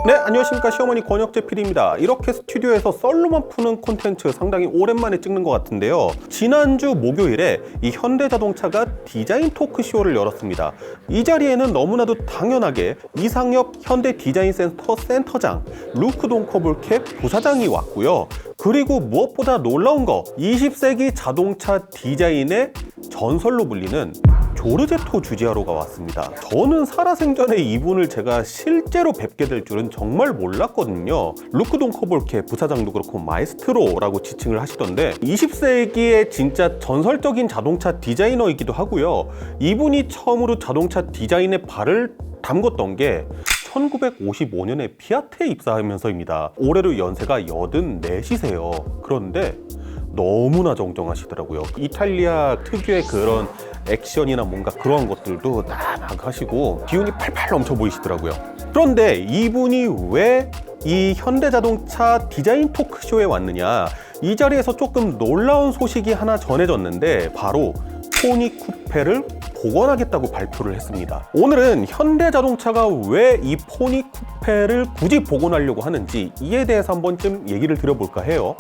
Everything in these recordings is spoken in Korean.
네, 안녕하십니까. 시어머니 권혁재 PD입니다. 이렇게 스튜디오에서 썰로만 푸는 콘텐츠 상당히 오랜만에 찍는 것 같은데요. 지난주 목요일에 이 현대자동차가 디자인 토크쇼를 열었습니다. 이 자리에는 너무나도 당연하게 이상엽 현대디자인센터 센터장, 루크 동커블캡 부사장이 왔고요. 그리고 무엇보다 놀라운 거, 20세기 자동차 디자인의 전설로 불리는 조르제토 주지아로가 왔습니다. 저는 살아생전에 이분을 제가 실제로 뵙게 될 줄은 정말 몰랐거든요. 루크 동커볼케 부사장도 그렇고 마에스트로라고 지칭을 하시던데 20세기의 진짜 전설적인 자동차 디자이너이기도 하고요. 이분이 처음으로 자동차 디자인에 발을 담궜던 게 1955년에 피아트에 입사하면서입니다. 올해로 연세가 84시세요. 그런데 너무나 정정하시더라고요. 이탈리아 특유의 그런 액션이나 뭔가 그런 것들도 딱 하시고 기운이 팔팔 넘쳐 보이시더라고요. 그런데 이분이 왜 이 현대자동차 디자인 토크쇼에 왔느냐, 이 자리에서 조금 놀라운 소식이 하나 전해졌는데 바로 포니 쿠페를 복원하겠다고 발표를 했습니다. 오늘은 현대자동차가 왜 이 포니 쿠페를 굳이 복원하려고 하는지 이에 대해서 한 번쯤 얘기를 드려볼까 해요.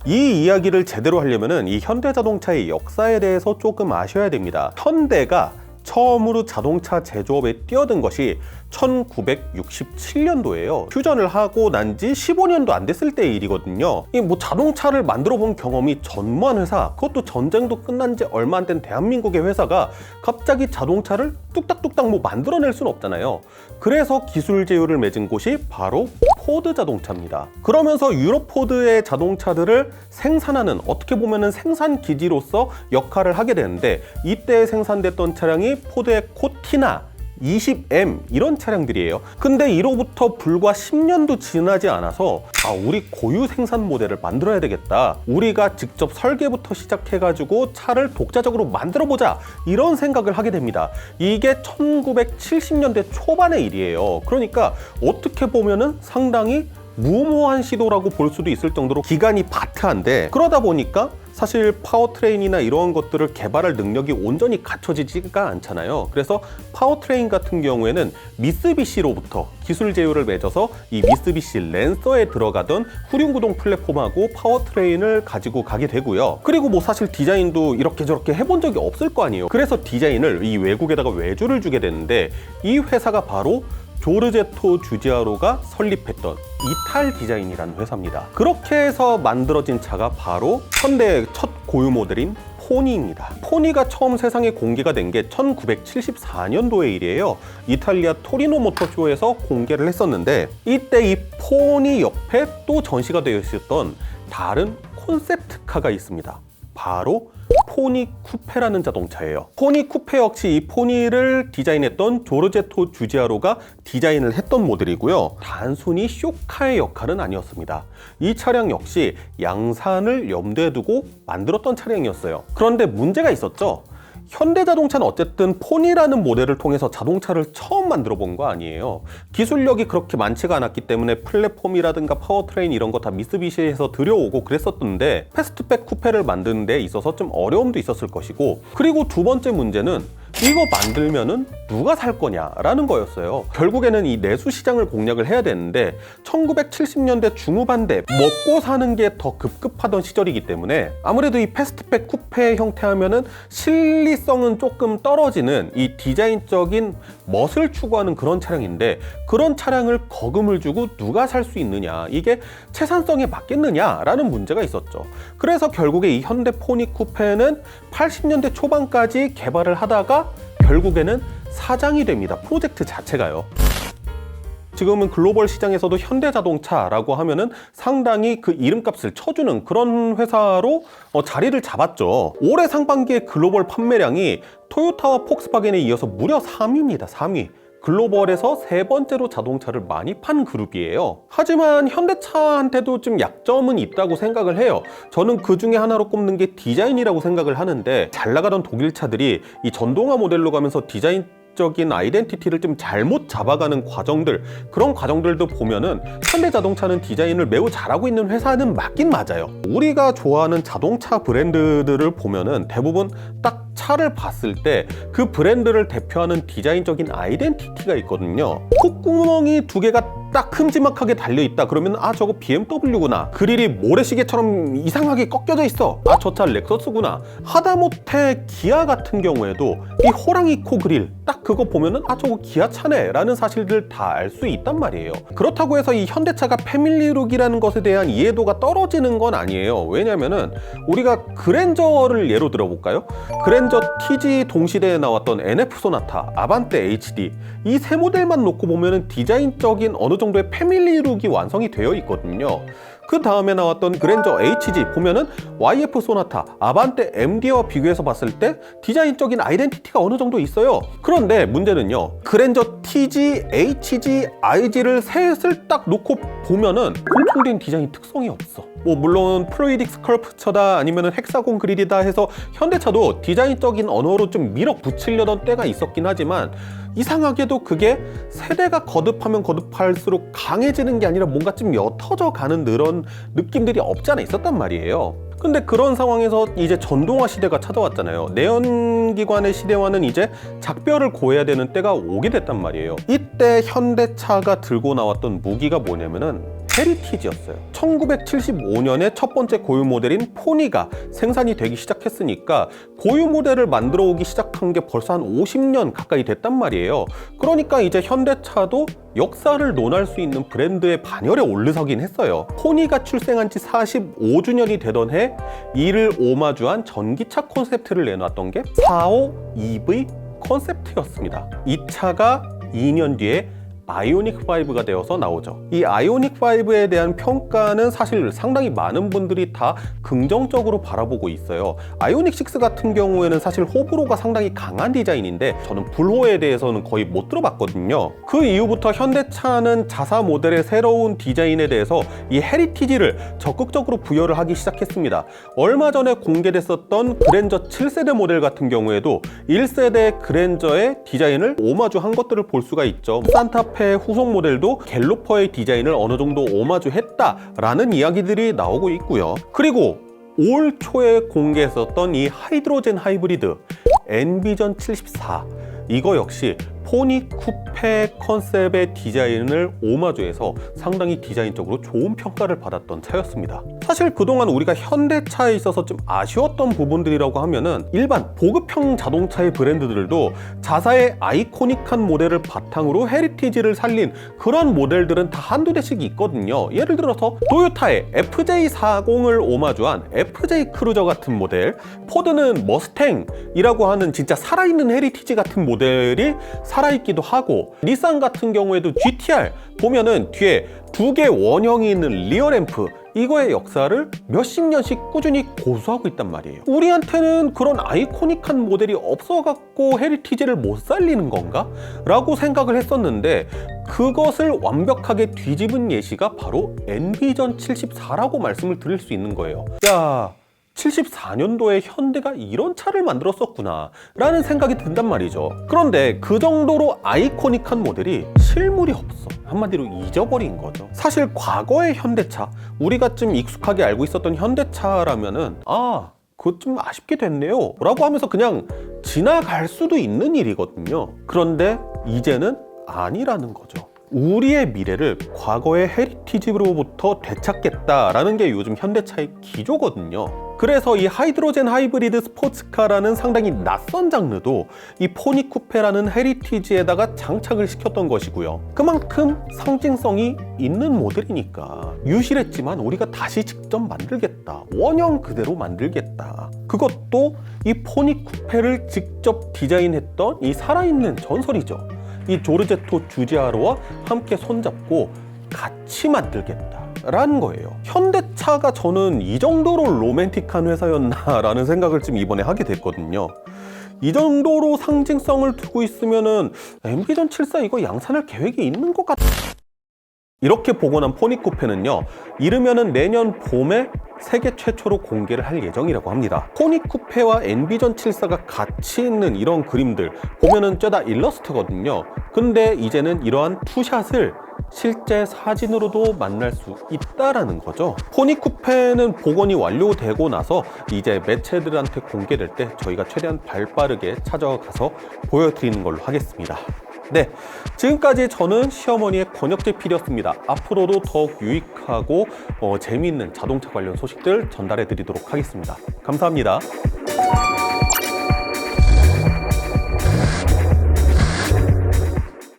이 이야기를 제대로 하려면 이 현대자동차의 역사에 대해서 조금 아셔야 됩니다. 현대가 처음으로 자동차 제조업에 뛰어든 것이 1967년도예요. 휴전을 하고 난 지 15년도 안 됐을 때의 일이거든요. 이 자동차를 만들어 본 경험이 전무한 회사, 그것도 전쟁도 끝난 지 얼마 안 된 대한민국의 회사가 갑자기 자동차를 뚝딱뚝딱 만들어낼 수는 없잖아요. 그래서 기술 제휴를 맺은 곳이 바로 포드 자동차입니다. 그러면서 유럽 포드의 자동차들을 생산하는, 어떻게 보면은 생산 기지로서 역할을 하게 되는데, 이때 생산됐던 차량이 포드의 코티나 20M 이런 차량들이에요. 근데 이로부터 불과 10년도 지나지 않아서 우리 고유 생산 모델을 만들어야 되겠다, 우리가 직접 설계부터 시작해가지고 차를 독자적으로 만들어보자, 이런 생각을 하게 됩니다. 이게 1970년대 초반의 일이에요. 그러니까 어떻게 보면은 상당히 무모한 시도라고 볼 수도 있을 정도로 기간이 바트한데, 그러다 보니까 사실 파워트레인이나 이런 것들을 개발할 능력이 온전히 갖춰지지가 않잖아요. 그래서 파워트레인 같은 경우에는 미쓰비시로부터 기술 제휴를 맺어서 이 미쓰비시 랜서에 들어가던 후륜구동 플랫폼하고 파워트레인을 가지고 가게 되고요. 그리고 사실 디자인도 이렇게 저렇게 해본 적이 없을 거 아니에요. 그래서 디자인을 이 외국에다가 외주를 주게 되는데, 이 회사가 바로 조르제토 주지아로가 설립했던 이탈 디자인이라는 회사입니다. 그렇게 해서 만들어진 차가 바로 현대의 첫 고유 모델인 포니입니다. 포니가 처음 세상에 공개가 된 게 1974년도의 일이에요. 이탈리아 토리노 모터쇼에서 공개를 했었는데, 이때 이 포니 옆에 또 전시가 되어 있었던 다른 콘셉트카가 있습니다. 바로 포니 쿠페라는 자동차예요. 포니 쿠페 역시 이 포니를 디자인했던 조르제토 주지아로가 디자인을 했던 모델이고요. 단순히 쇼카의 역할은 아니었습니다. 이 차량 역시 양산을 염두에 두고 만들었던 차량이었어요. 그런데 문제가 있었죠. 현대자동차는 어쨌든 포니라는 모델을 통해서 자동차를 처음 만들어 본 거 아니에요. 기술력이 그렇게 많지가 않았기 때문에 플랫폼이라든가 파워트레인 이런 거 다 미쓰비시에서 들여오고 그랬었는데, 패스트백 쿠페를 만드는 데 있어서 좀 어려움도 있었을 것이고, 그리고 두 번째 문제는 이거 만들면은 누가 살 거냐라는 거였어요. 결국에는 이 내수 시장을 공략을 해야 되는데, 1970년대 중후반대 먹고 사는 게 더 급급하던 시절이기 때문에 아무래도 이 패스트백 쿠페 형태 하면은 실리성은 조금 떨어지는 이 디자인적인 멋을 추구하는 그런 차량인데, 그런 차량을 거금을 주고 누가 살 수 있느냐, 이게 채산성에 맞겠느냐라는 문제가 있었죠. 그래서 결국에 이 현대 포니 쿠페는 80년대 초반까지 개발을 하다가 결국에는 사장이 됩니다. 프로젝트 자체가요. 지금은 글로벌 시장에서도 현대자동차라고 하면은 상당히 그 이름값을 쳐주는 그런 회사로 자리를 잡았죠. 올해 상반기에 글로벌 판매량이 토요타와 폭스바겐에 이어서 무려 3위입니다. 3위. 글로벌에서 세 번째로 자동차를 많이 판 그룹이에요. 하지만 현대차한테도 좀 약점은 있다고 생각을 해요. 저는 그 중에 하나로 꼽는 게 디자인이라고 생각을 하는데, 잘 나가던 독일 차들이 이 전동화 모델로 가면서 디자인 디자인적인 아이덴티티를 좀 잘못 잡아가는 과정들, 그런 과정들도 보면은 현대자동차는 디자인을 매우 잘하고 있는 회사는 맞긴 맞아요. 우리가 좋아하는 자동차 브랜드들을 보면은 대부분 딱 차를 봤을 때 그 브랜드를 대표하는 디자인적인 아이덴티티가 있거든요. 콧구멍이 두 개가 딱 큼지막하게 달려있다 그러면 아 저거 BMW구나, 그릴이 모래시계처럼 이상하게 꺾여져 있어, 아 저 차 렉서스구나. 하다못해 기아 같은 경우에도 이 호랑이 코 그릴 딱 그거 보면은 아 저거 기아 차네 라는 사실들 다 알 수 있단 말이에요. 그렇다고 해서 이 현대차가 패밀리룩이라는 것에 대한 이해도가 떨어지는 건 아니에요. 왜냐면은 우리가 그랜저를 예로 들어볼까요? 그랜저 TG 동시대에 나왔던 NF 소나타, 아반떼 HD 이 세 모델만 놓고 보면은 디자인적인 어느 정도의 패밀리룩이 완성이 되어 있거든요. 그 다음에 나왔던 그랜저 HG 보면은 YF 소나타, 아반떼 MD와 비교해서 봤을 때 디자인적인 아이덴티티가 어느 정도 있어요. 그런데 문제는요, 그랜저 TG, HG, IG를 셋을 딱 놓고 보면은 공통된 디자인 특성이 없어. 물론 플루이딕 스컬프처다 아니면은 헥사곤 그릴이다 해서 현대차도 디자인적인 언어로 좀 밀어붙이려던 때가 있었긴 하지만 이상하게도 그게 세대가 거듭하면 거듭할수록 강해지는 게 아니라 뭔가 좀 옅어져 가는 그런 느낌들이 없지 않아 있었단 말이에요. 근데 그런 상황에서 이제 전동화 시대가 찾아왔잖아요. 내연기관의 시대와는 이제 작별을 고해야 되는 때가 오게 됐단 말이에요. 이때 현대차가 들고 나왔던 무기가 뭐냐면은 헤리티지였어요. 1975년에 첫 번째 고유 모델인 포니가 생산이 되기 시작했으니까 고유 모델을 만들어 오기 시작한 게 벌써 한 50년 가까이 됐단 말이에요. 그러니까 이제 현대차도 역사를 논할 수 있는 브랜드의 반열에 올라서긴 했어요. 포니가 출생한 지 45주년이 되던 해 이를 오마주한 전기차 콘셉트를 내놨던 게 45 EV 컨셉트였습니다. 이 차가 2년 뒤에 아이오닉5가 되어서 나오죠. 이 아이오닉5에 대한 평가는 사실 상당히 많은 분들이 다 긍정적으로 바라보고 있어요. 아이오닉6 같은 경우에는 사실 호불호가 상당히 강한 디자인인데 저는 불호에 대해서는 거의 못 들어봤거든요. 그 이후부터 현대차는 자사 모델의 새로운 디자인에 대해서 이 헤리티지를 적극적으로 부여를 하기 시작했습니다. 얼마 전에 공개됐었던 그랜저 7세대 모델 같은 경우에도 1세대 그랜저의 디자인을 오마주한 것들을 볼 수가 있죠. 산타페 후속 모델도 갤로퍼의 디자인을 어느 정도 오마주했다라는 이야기들이 나오고 있고요. 그리고 올 초에 공개했었던 이 하이드로젠 하이브리드 엔비전 74 이거 역시 포니 쿠페 컨셉의 디자인을 오마주해서 상당히 디자인적으로 좋은 평가를 받았던 차였습니다. 사실 그동안 우리가 현대차에 있어서 좀 아쉬웠던 부분들이라고 하면은 일반 보급형 자동차의 브랜드들도 자사의 아이코닉한 모델을 바탕으로 헤리티지를 살린 그런 모델들은 다 한두 대씩 있거든요. 예를 들어서 토요타의 FJ40을 오마주한 FJ 크루저 같은 모델, 포드는 머스탱이라고 하는 진짜 살아있는 헤리티지 같은 모델이 살아있기도 하고, 닛산 같은 경우에도 GTR 보면은 뒤에 두 개 원형이 있는 리어램프 이거의 역사를 몇십 년씩 꾸준히 고수하고 있단 말이에요. 우리한테는 그런 아이코닉한 모델이 없어갖고 헤리티지를 못 살리는 건가? 라고 생각을 했었는데 그것을 완벽하게 뒤집은 예시가 바로 엔비전 74라고 말씀을 드릴 수 있는 거예요. 야, 74년도에 현대가 이런 차를 만들었었구나 라는 생각이 든단 말이죠. 그런데 그 정도로 아이코닉한 모델이 실물이 없어. 한마디로 잊어버린 거죠. 사실 과거의 현대차, 우리가 좀 익숙하게 알고 있었던 현대차라면은 아, 그것 좀 아쉽게 됐네요 라고 하면서 그냥 지나갈 수도 있는 일이거든요. 그런데 이제는 아니라는 거죠. 우리의 미래를 과거의 헤리티지로부터 되찾겠다라는 게 요즘 현대차의 기조거든요. 그래서 이 하이드로젠 하이브리드 스포츠카라는 상당히 낯선 장르도 이 포니 쿠페라는 헤리티지에다가 장착을 시켰던 것이고요. 그만큼 상징성이 있는 모델이니까 유실했지만 우리가 다시 직접 만들겠다, 원형 그대로 만들겠다. 그것도 이 포니 쿠페를 직접 디자인했던 이 살아있는 전설이죠. 이 조르제토 주지아로와 함께 손잡고 같이 만들겠다 라는 거예요. 현대차가 저는 이 정도로 로맨틱한 회사였나 라는 생각을 지금 이번에 하게 됐거든요. 이 정도로 상징성을 두고 있으면은 엔비전 74 이거 양산할 계획이 있는 것 같아. 이렇게 복원한 포니 쿠페는요, 이르면은 내년 봄에 세계 최초로 공개를 할 예정이라고 합니다. 포니 쿠페와 엔비전 74가 같이 있는 이런 그림들 보면은 죄다 일러스트거든요. 근데 이제는 이러한 투샷을 실제 사진으로도 만날 수 있다라는 거죠. 포니 쿠페는 복원이 완료되고 나서 이제 매체들한테 공개될 때 저희가 최대한 발빠르게 찾아가서 보여드리는 걸로 하겠습니다. 네, 지금까지 저는 시어머니의 권혁재 PD였습니다. 앞으로도 더욱 유익하고 재미있는 자동차 관련 소식들 전달해 드리도록 하겠습니다. 감사합니다.